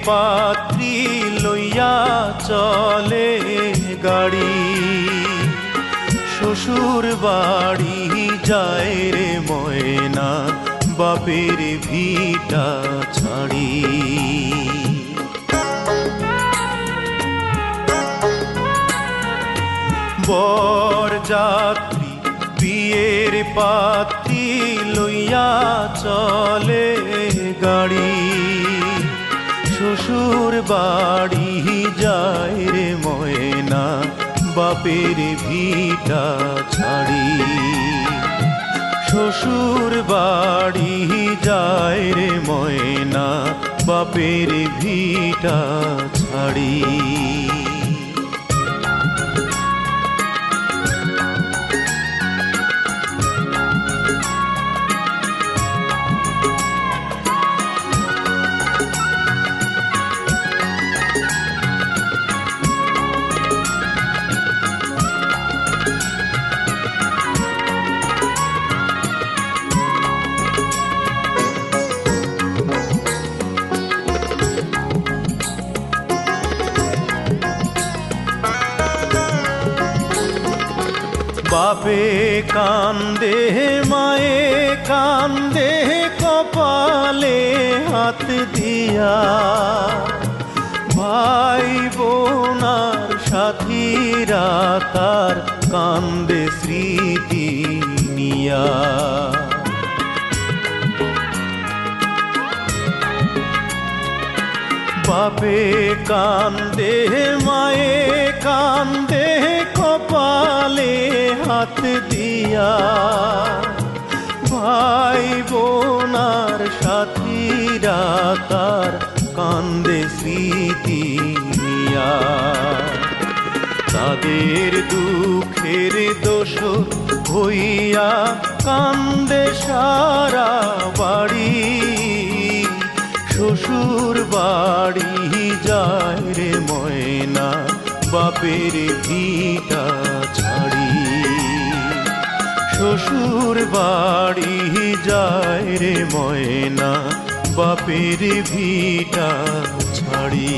পাত্রী লইয়া চলে গাড়ি, শ্বশুর বাড়ি যায় রে ময়না বাপের ভিটা ছাড়ি। বর যাত্রী বিয়ের পাত্রী লইয়া চলে গাড়ি, শ্বশুর বাড়ি যায় রে ময়না বাপের ভিটা ছাড়ি। শ্বশুর বাড়ি যায় রে ময়না বাপের ভিটা ছাড়ি। বাপে কান্দে মায়ে কান্দে কপালে হাত দিয়া, ভাই বোনার সাথীরা তার কান্দে স্মৃতি নিয়া। বাপে কান্দে মায়ে কান্দে কপালে হাত দিয়া, ভাই বোনার সাথীরা তার কান্দে স্মৃতি নিয়া। তাদের দুঃখের দোষ হইয়া কান্দে সারা বাড়ি, শ্বশুর বাড়ি যায় রে ময়না বাপের ভিটা ছাড়ি। শ্বশুর বাড়ি যায় রে ময়না বাপের ভিটা ছাড়ি।